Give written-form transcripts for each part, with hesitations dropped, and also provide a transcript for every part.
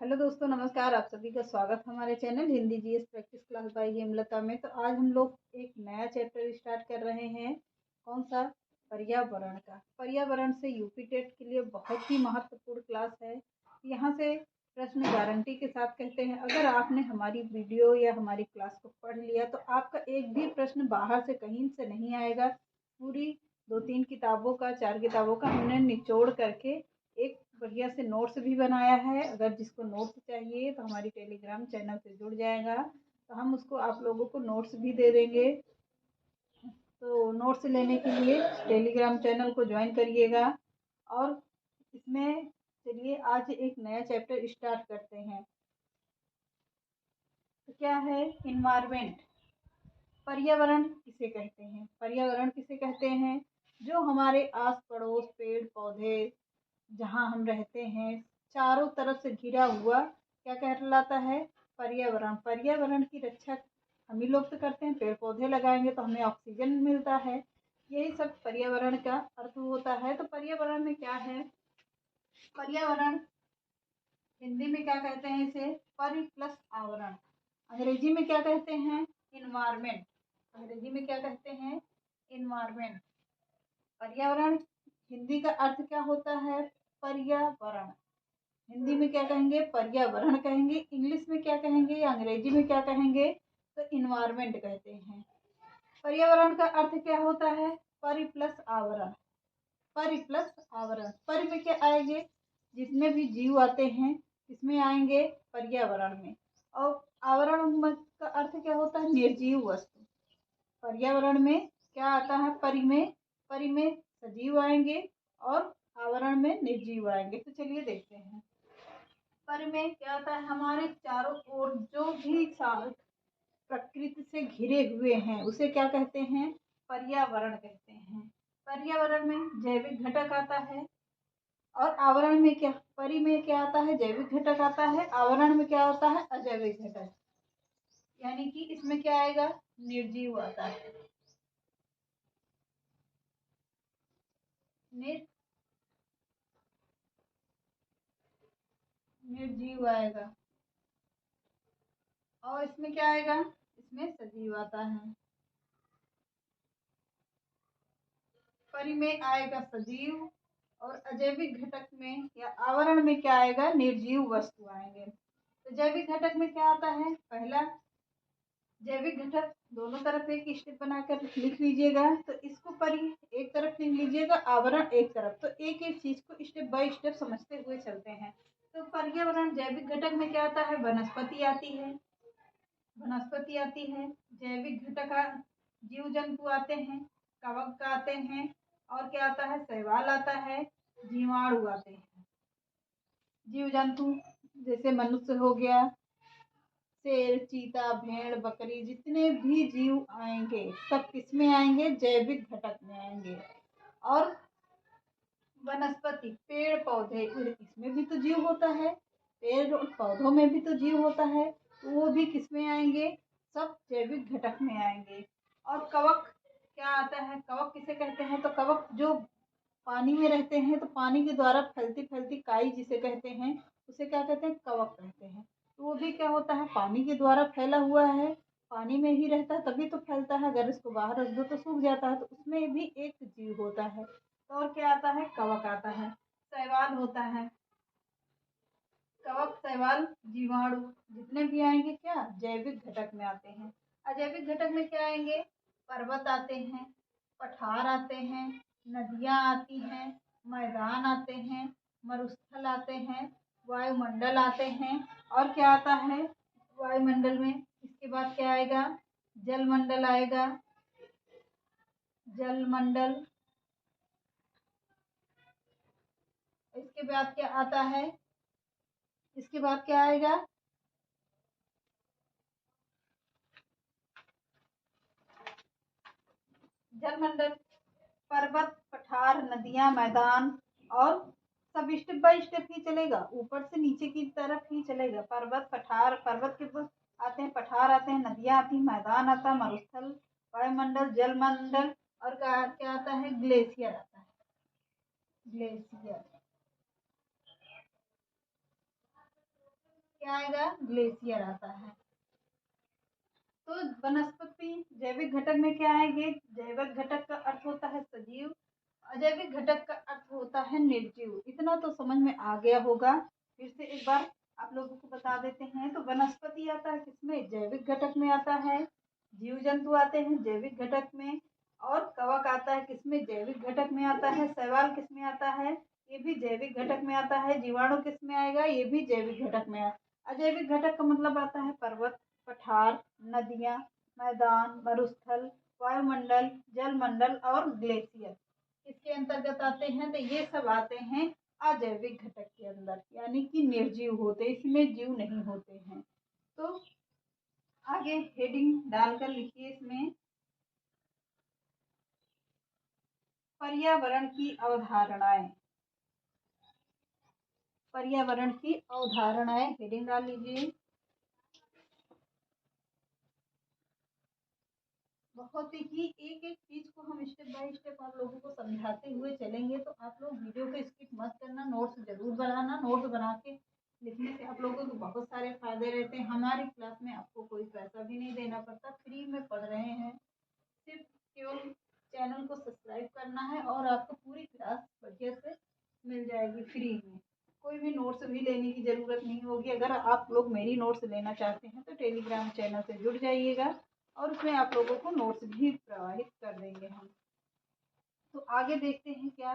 Hello दोस्तों, नमस्कार। आप सभी का स्वागत हमारे channel Hindi GS practice class by Hemlata में। तो आज हम लोग एक नया चैप्टर स्टार्ट कर रहे हैं। कौन सा? पर्यावरण का। पर्यावरण से यूपी टेट के लिए बहुत ही महत्वपूर्ण क्लास है। यहाँ से प्रश्न गारंटी के साथ कहते हैं, अगर आपने हमारी वीडियो या हमारी क्लास को पढ़ लिया तो आपका एक भी प्रश्न बाहर से कहीं से नहीं आएगा। पूरी 2-3 किताबों का, 4 किताबों का हमने निचोड़ करके एक बढ़िया से नोट्स भी बनाया है। अगर जिसको नोट्स चाहिए तो हमारी टेलीग्राम चैनल से जुड़ जाएगा, तो हम उसको आप लोगों को नोट्स भी दे देंगे। तो नोट्स लेने के लिए टेलीग्राम चैनल को ज्वाइन करिएगा। और इसमें चलिए आज एक नया चैप्टर स्टार्ट करते हैं। तो क्या है? इन्वायरमेंट। पर्यावरण किसे कहते हैं? पर्यावरण किसे कहते हैं? जो हमारे आस पड़ोस, पेड़ पौधे, जहाँ हम रहते हैं, चारों तरफ से घिरा हुआ क्या कहलाता है? पर्यावरण। पर्यावरण की रक्षा हम ही लोग तो करते हैं। पेड़ पौधे लगाएंगे तो हमें ऑक्सीजन मिलता है। यही सब पर्यावरण का अर्थ होता है। तो पर्यावरण में क्या है? पर्यावरण हिंदी में क्या कहते हैं? इसे परि प्लस आवरण। अंग्रेजी में क्या कहते हैं? इन्वायरमेंट। अंग्रेजी में क्या कहते हैं? इन्वायरमेंट। पर्यावरण हिंदी का अर्थ क्या होता है? पर्यावरण। हिंदी में क्या कहेंगे? पर्यावरण कहेंगे। इंग्लिश में क्या कहेंगे? अंग्रेजी में क्या कहेंगे? तो इन्वायरमेंट कहते हैं। पर्यावरण का अर्थ क्या होता है? परि प्लस आवरण। परि प्लस आवरण। परि में क्या आएंगे? जितने भी जीव आते हैं इसमें आएंगे पर्यावरण में। और आवरण का अर्थ क्या होता है? निर्जीव वस्तु। पर्यावरण में क्या आता है? परि में। परि में सजीव आएंगे और आवरण में निर्जीव आएंगे। तो चलिए देखते हैं। पर में क्या होता है? हमारे चारों ओर जो भी प्रकृति से घिरे हुए हैं उसे क्या कहते हैं? पर्यावरण कहते हैं। पर्यावरण में जैविक घटक आता है और आवरण में क्या? परि में क्या आता है? जैविक घटक आता है। आवरण में क्या आता है? अजैविक घटक। यानी कि इसमें क्या आएगा? निर्जीव आता है। निर्जीव आएगा। और इसमें क्या आएगा? इसमें सजीव आता है। परि में आएगा सजीव और अजैविक घटक में या आवरण में क्या आएगा? निर्जीव वस्तु आएंगे। तो जैविक घटक में क्या आता है? पहला जैविक घटक दोनों तरफ एक स्टेप बनाकर लिख लीजिएगा। तो इसको परि एक तरफ लिख लीजिएगा, आवरण एक तरफ। तो एक एक चीज को स्टेप बाय स्टेप समझते हुए चलते हैं। तो पर्यावरण जैविक घटक में क्या आता है? वनस्पति आती है। वनस्पति आती है। जैविक घटक जीव जंतु आते हैं, कवक आते हैं, और क्या आता है? शैवाल आता है, जीवाणु आते हैं। जीव जंतु जैसे मनुष्य हो गया, शेर, चीता, भेड़, बकरी, जितने भी जीव आएंगे सब किसमें आएंगे? जैविक घटक में आएंगे। और वनस्पति पेड़ पौधे, इसमें भी तो जीव होता है। पेड़ पौधों में भी तो जीव होता है, तो वो भी किसमें आएंगे? सब जैविक घटक में आएंगे। और कवक क्या आता है? कवक किसे कहते हैं? तो कवक जो पानी में रहते हैं, तो पानी के द्वारा फैलती फैलती काई जिसे कहते हैं, उसे क्या कहते हैं? कवक कहते हैं। तो वो भी क्या होता है? पानी के द्वारा फैला हुआ है। पानी में ही रहता है तभी तो फैलता है। अगर इसको बाहर रख दो तो सूख जाता है। तो उसमें भी एक जीव होता है। तो और क्या आता है? कवक आता है। शैवाल होता है। कवक, शैवाल, जीवाणु जितने भी आएंगे क्या? जैविक घटक में आते हैं। अजैविक घटक में क्या आएंगे? पर्वत आते हैं, पठार आते हैं, नदियां आती हैं, मैदान आते हैं, मरुस्थल आते हैं, वायुमंडल आते हैं। और क्या आता है वायुमंडल में? इसके बाद क्या आएगा? जलमंडल आएगा। जलमंडल। इसके बाद क्या आता है? इसके बाद क्या आएगा? जलमंडल पर्वत, पठार, नदियां, मैदान, और सब स्टेप बाय स्टेप ही चलेगा, ऊपर से नीचे की तरफ ही चलेगा। पर्वत, पठार, पर्वत के पास आते हैं, पठार आते हैं, नदियां आती हैं, मैदान आता है, मरुस्थल, वायुमंडल, जलमंडल, और क्या आता है? ग्लेशियर आता है। ग्लेशियर। क्या आएगा, ग्लेशियर आता है। तो वनस्पति जैविक घटक में क्या आएंगे, जैविक घटक का अर्थ होता है सजीव, अजैविक घटक का अर्थ होता है निर्जीव। इतना तो समझ में आ गया होगा। फिर से एक बार आप लोगों को बता देते हैं। तो वनस्पति आता है किसमें, जैविक घटक में आता है। जीव जंतु आते हैं जैविक घटक में। और कवक आता है किसमें, जैविक घटक में आता है। शैवाल किसमें आता है, ये भी जैविक घटक में आता है। जीवाणु किसमें आएगा, ये भी जैविक घटक में आएगा। अजैविक घटक का मतलब आता है पर्वत, पठार, नदियां, मैदान, मरुस्थल, वायुमंडल, जलमंडल और ग्लेशियर इसके अंतर्गत आते हैं। तो ये सब आते हैं अजैविक घटक के अंदर, यानी कि निर्जीव होते, इसमें जीव नहीं होते हैं। तो आगे हेडिंग डालकर लिखिए इसमें, पर्यावरण की अवधारणाएं। पर्यावरण की अवधारणाएं हेडिंग डाल लीजिए। बहुत ही एक एक चीज को हम स्टेप बाय स्टेप आप लोगों को समझाते हुए चलेंगे। तो आप लोग वीडियो को स्किप मत करना, नोट्स जरूर बनाना। नोट्स बना के लिखने से आप लोगों को बहुत सारे फायदे रहते हैं। हमारी क्लास में आपको कोई पैसा भी नहीं देना पड़ता, फ्री में पढ़ रहे हैं। सिर्फ केवल चैनल को सब्सक्राइब करना है और आपको पूरी क्लास बढ़िया से मिल जाएगी फ्री में। कोई भी नोट्स भी लेने की ज़रूरत नहीं होगी। अगर आप लोग मेरी नोट्स लेना चाहते हैं तो टेलीग्राम चैनल से जुड़ जाइएगा और उसमें आप लोगों को नोट्स भी प्रोवाइड कर देंगे हम। तो आगे देखते हैं क्या।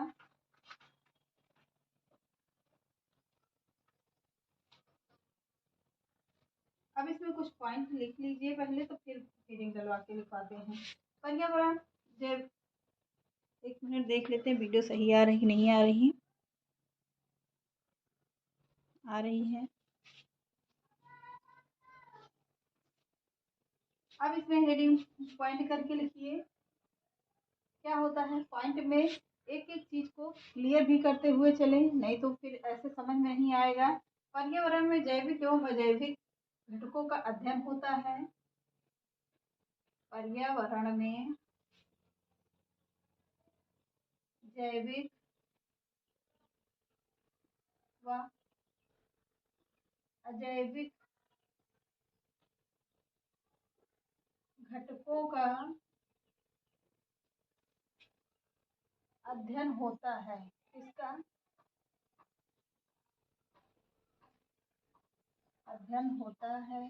अब इसमें कुछ पॉइंट लिख लीजिए पहले, तो फिर हेडिंग डलवा के लिखवाते हैं। पर्यावरण जैव, एक मिनट देख लेते हैं वीडियो सही आ रही नहीं आ रही। आ रही है। अब इसमें हेडिंग पॉइंट करके लिखिए। क्या होता है, पॉइंट में एक एक चीज को क्लियर भी करते हुए चले, नहीं तो फिर ऐसे समझ में नहीं आएगा। पर्यावरण में जैविक एवं अजैविक घटकों का अध्ययन होता है। पर्यावरण में जैविक व अजैविक घटकों का अध्ययन होता है। इसका अध्ययन होता है।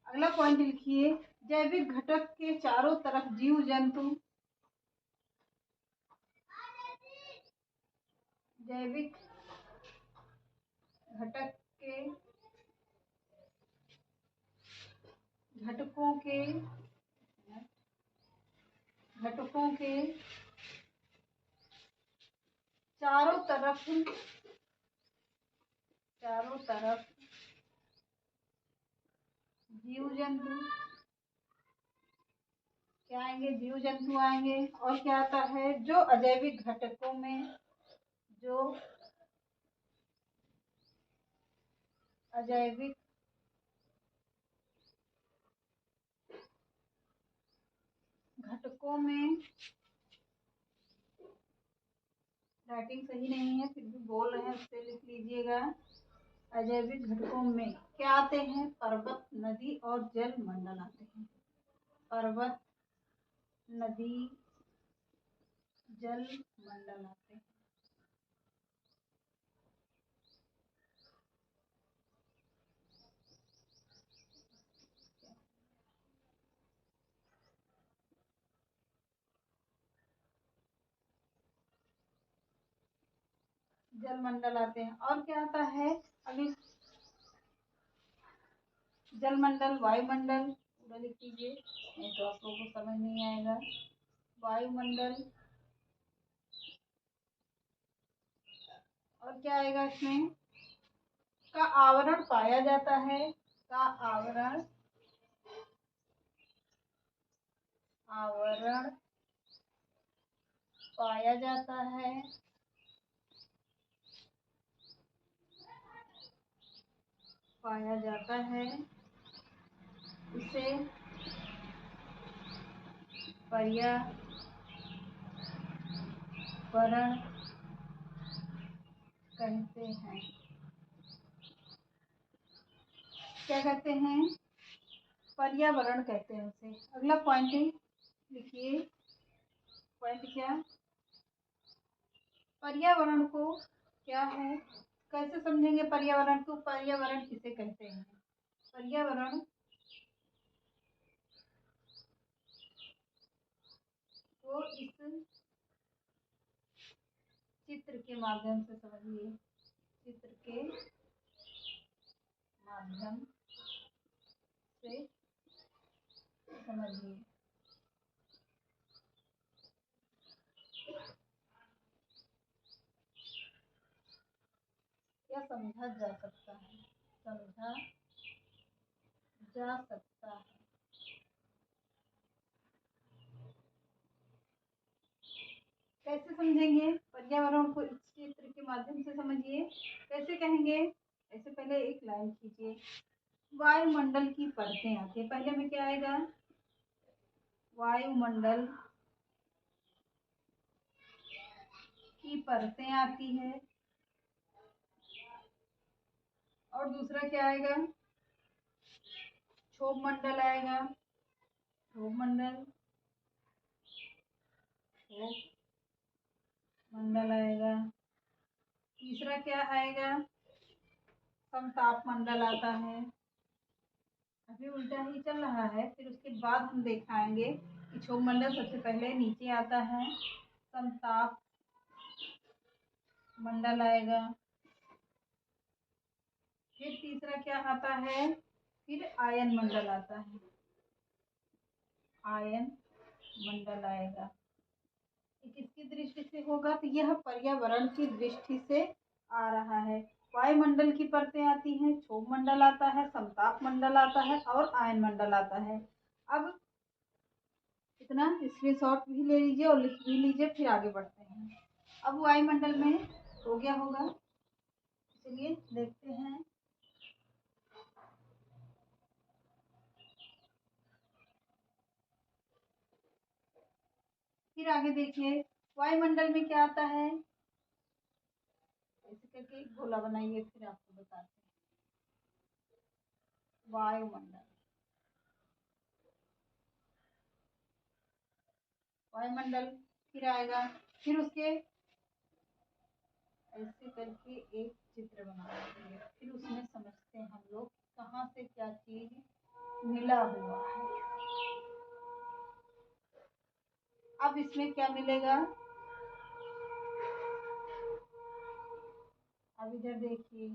अगला पॉइंट लिखिए, जैविक घटक के चारों तरफ जीव जंतु, जैविक घटक के घटकों के चारों तरफ जीव जंतु क्या आएंगे, जीव जंतु आएंगे। और क्या आता है, जो अजैविक घटकों में, जो अजैविक घटकों में, राइटिंग सही नहीं है फिर भी बोल रहे हैं, उससे लिख लीजिएगा। अजैविक घटकों में क्या आते हैं, पर्वत, नदी और जल मंडल आते हैं। पर्वत, नदी, जल मंडल आते हैं। जल मंडल आते हैं। और क्या आता है, अभी जल मंडल, वायुमंडल पूरा लिख लीजिए, नहीं तो आप लोगों को समझ नहीं आएगा। वायुमंडल, और क्या आएगा इसमें, का आवरण पाया जाता है। का आवरण पाया जाता है। पाया जाता है, इसे पर्यावरण कहते हैं। क्या कहते हैं, पर्यावरण कहते हैं उसे। अगला पॉइंट लिखिए, पॉइंट क्या, पर्यावरण को क्या है, कैसे समझेंगे पर्यावरण को, पर्यावरण किसे कहते हैं। पर्यावरण को इस चित्र के माध्यम से समझिए, चित्र के माध्यम से समझिए। क्या समझा जा सकता है, समझा जा सकता है। कैसे समझेंगे पर्यावरण को, इस चित्र के माध्यम से समझिए। कैसे कहेंगे, ऐसे पहले एक लाइन खींचिए, वायुमंडल की परतें आती है, पहले में क्या आएगा, वायुमंडल की परतें आती है, और दूसरा क्या आएगा, क्षोभ मंडल आएगा, क्षोभ मंडल, क्षोभ मंडल आएगा। तीसरा क्या आएगा, समताप मंडल आता है। अभी उल्टा ही चल रहा है, फिर उसके बाद हम दिखाएंगे कि क्षोभ मंडल सबसे पहले नीचे आता है, समताप मंडल आएगा, फिर तीसरा क्या आता है, फिर आयन मंडल आता है, आयन मंडल आएगा। किसकी दृष्टि से होगा, तो यह पर्यावरण की दृष्टि से आ रहा है। वायुमंडल की परतें आती हैं, क्षोभ मंडल आता है, समताप मंडल आता है और आयन मंडल आता है। अब इतना स्क्रीनशॉट भी ले लीजिए और लिख भी लीजिए, फिर आगे बढ़ते हैं। अब वायुमंडल में हो गया होगा, चलिए देखते हैं। फिर आगे देखिए, वायुमंडल में क्या आता है, ऐसे करके एक गोला बनाइए, फिर आपको बताते हैं। वायुमंडल, वायुमंडल फिर आएगा, फिर उसके ऐसे करके एक चित्र बनाते हैं, फिर उसमें समझते हैं हम लोग कहाँ से क्या चीज मिला हुआ है। अब इसमें क्या मिलेगा, अब इधर देखिए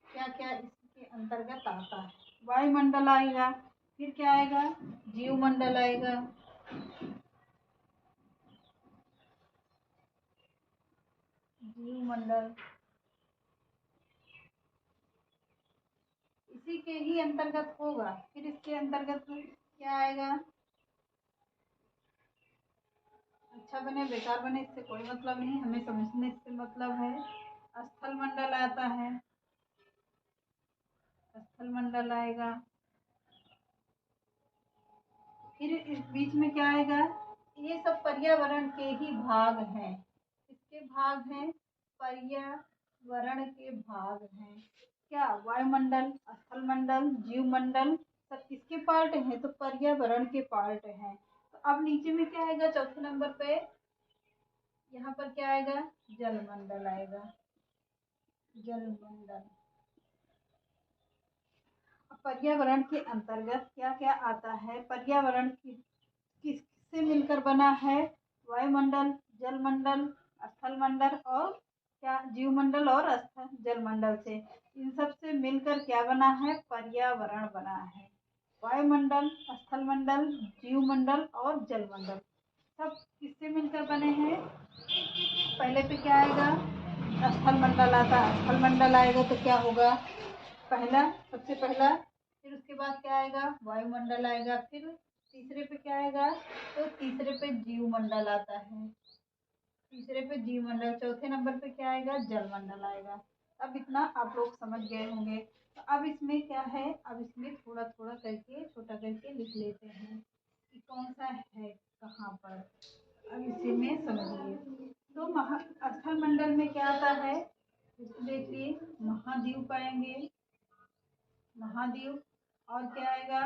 क्या क्या इसके अंतर्गत आता है। वायुमंडल आएगा, फिर क्या आएगा, जीवमंडल आएगा, जीवमंडल इसी के ही अंतर्गत होगा। फिर इसके अंतर्गत क्या आएगा, अच्छा बने बेकार बने इससे कोई मतलब नहीं, हमें समझने से मतलब है। स्थल मंडल आता है, स्थल मंडल आएगा, फिर इस बीच में क्या आएगा, ये सब पर्यावरण के ही भाग हैं। किसके भाग हैं, पर्यावरण के भाग हैं। क्या, वायुमंडल, स्थल मंडल, जीवमंडल सब किसके पार्ट हैं, तो पर्यावरण के पार्ट हैं। तो अब नीचे में क्या आएगा, चौथे नंबर पे यहाँ पर क्या आएगा, जलमंडल आएगा, जलमंडल। पर्यावरण के अंतर्गत क्या क्या आता है, पर्यावरण किससे मिलकर बना है, वायुमंडल, जलमंडल, स्थल मंडल और क्या, जीवमंडल और स्थल जलमंडल से। इन सब से मिलकर क्या बना है, पर्यावरण बना है। वायुमंडल, स्थल मंडल, जीवमंडल और जलमंडल सब किससे मिलकर बने हैं। पहले पे क्या आएगा, स्थल मंडल आता है, स्थल मंडल आएगा तो क्या होगा, पहला सबसे पहला, फिर उसके बाद क्या आएगा, वायुमंडल आएगा, फिर तीसरे पे क्या आएगा, तो तीसरे पे जीवमंडल आता है, तीसरे पे जीवमंडल, चौथे नंबर पे क्या आएगा, जलमंडल आएगा। अब इतना आप लोग समझ गए होंगे। तो अब इसमें क्या है, अब इसमें थोड़ा थोड़ा करके छोटा करके लिख लेते हैं कि कौन सा है कहाँ पर। अब इसी में समझिए, तो स्थल मंडल में क्या आता है, देखिए महाद्वीप आएंगे, महाद्वीप। और क्या आएगा?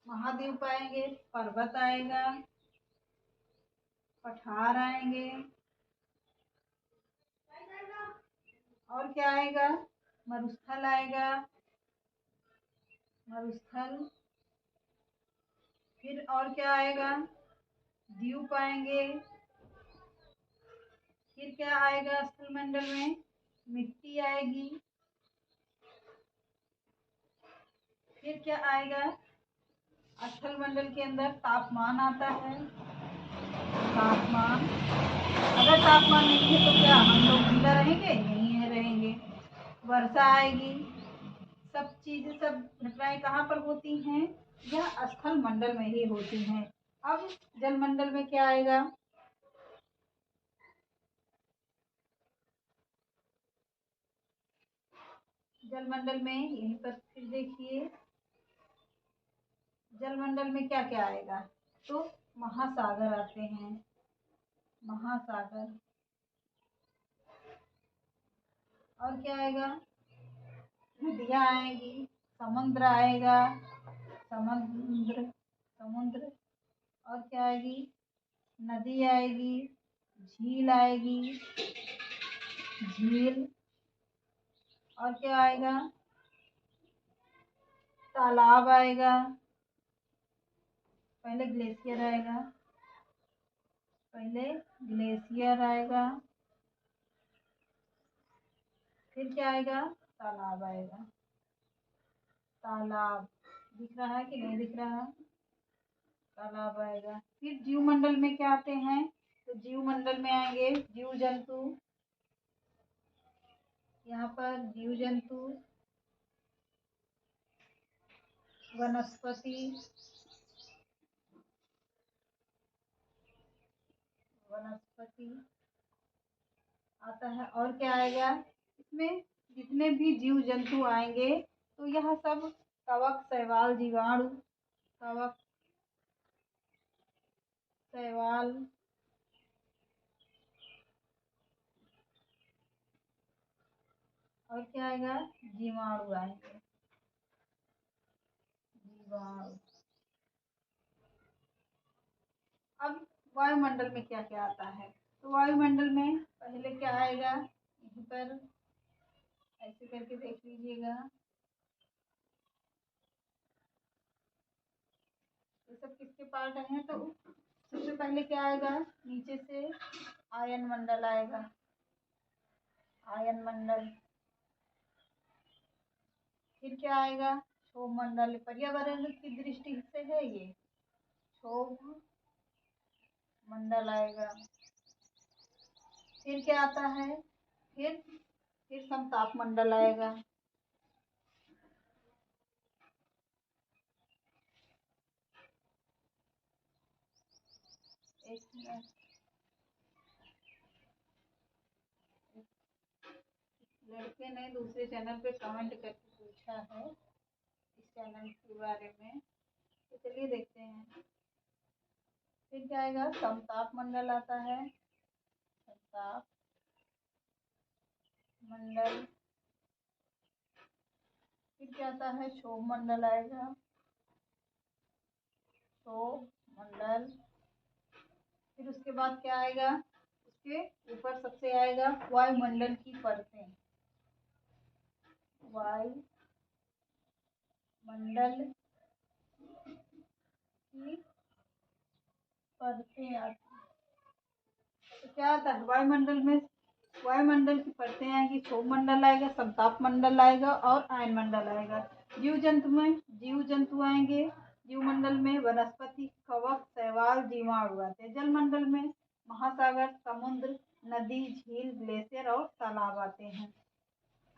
महाद्वीप आएंगे, पर्वत आएगा, पठार आएंगे, और क्या आएगा? मरुस्थल आएगा, मरुस्थल। फिर और क्या आएगा? द्वीप आएंगे। फिर क्या आएगा? स्थल मंडल में मिट्टी आएगी। फिर क्या आएगा? स्थल मंडल के अंदर तापमान आता है, तापमान। अगर तापमान नहीं है तो क्या हम लोग जिंदा रहेंगे? नहीं रहेंगे। वर्षा आएगी। सब चीजें, सब घटनाएं कहाँ पर होती हैं? यह स्थल मंडल में ही होती हैं। अब जल मंडल में क्या आएगा? जल मंडल में यहीं पर फिर देखिए, जल मंडल में क्या क्या आएगा? तो महासागर आते हैं, महासागर। और क्या आएगा? नदियाँ आएगी, समुद्र आएगा, समुद्र, समुद्र। और क्या आएगी? नदी आएगी, झील आएगी, झील। और क्या आएगा? तालाब आएगा। पहले ग्लेशियर आएगा, पहले ग्लेशियर आएगा। फिर क्या आएगा? तालाब आएगा। तालाब दिख रहा है कि नहीं दिख रहा? तालाब आएगा। फिर जीव मंडल में क्या आते हैं? तो जीव मंडल में आएंगे जीव जंतु। यहाँ पर जीव जंतु, वनस्पति, वनस्पति आता है। और क्या आएगा? इसमें जितने भी जीव जंतु आएंगे तो यह सब कवक, शैवाल, जीवाणु, कवक, शैवाल, और क्या आएगा? जीवाणु आएंगे, जीवाणु। अब वायुमंडल में क्या क्या आता है? तो वायुमंडल में पहले क्या आएगा? यहीं पर ऐसे करके देख लीजिएगा। ये सब किसके पार्ट हैं? तो सबसे पहले क्या आएगा? नीचे से आयन मंडल आएगा, आयन मंडल। फिर क्या आएगा? क्षोभ मंडल। पर्यावरण की दृष्टि से है ये, क्षोभ मंडल आएगा। फिर क्या आता है? फिर समताप मंडल आएगा। एक मिनट, लड़के ने दूसरे चैनल पे कमेंट करके पूछा है इस चैनल के बारे में, तो चलिए देखते हैं। फिर क्या आएगा? समताप मंडल आता है, समताप मंडल। फिर क्या आता है? क्षोभ मंडल आएगा, क्षोभ मंडल। फिर उसके बाद क्या आएगा? उसके ऊपर सबसे आएगा वायुमंडल की परतें, वायुमंडल की परतें आती हैं। तो क्या आता है वायुमंडल में? वायुमंडल की परतें आएंगी, क्षोभ मंडल आएगा, समताप मंडल आएगा और आयन मंडल आएगा। जीव जंतु में जीव जंतु आएंगे, जीव मंडल में वनस्पति, कवक, शैवाल, जीवाणु आते हैं। जल मंडल में महासागर, समुद्र, नदी, झील, ग्लेशियर और तालाब आते हैं।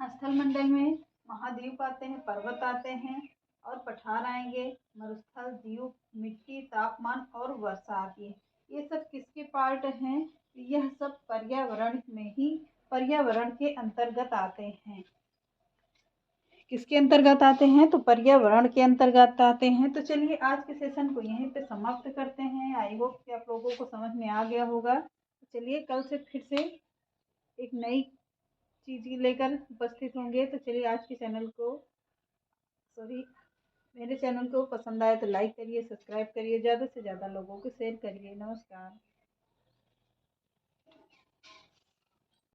स्थल मंडल में महाद्वीप आते हैं, पर्वत आते हैं और पठार आएंगे, मरुस्थल, द्वीप, मिट्टी, तापमान और वर्षा आती है। ये सब किसके पार्ट हैं? यह सब पर्यावरण में ही, पर्यावरण के अंतर्गत आते हैं। किसके अंतर्गत आते हैं? तो पर्यावरण के अंतर्गत आते हैं। तो चलिए आज के सेशन को यहीं पे समाप्त करते हैं। आई होप कि आप लोगों को समझ में आ गया होगा। चलिए कल से फिर से एक नई चीज़ लेकर उपस्थित होंगे। तो चलिए आज के चैनल को मेरे चैनल को पसंद आए तो लाइक करिए, सब्सक्राइब करिए, ज़्यादा से ज़्यादा लोगों को शेयर करिए। नमस्कार।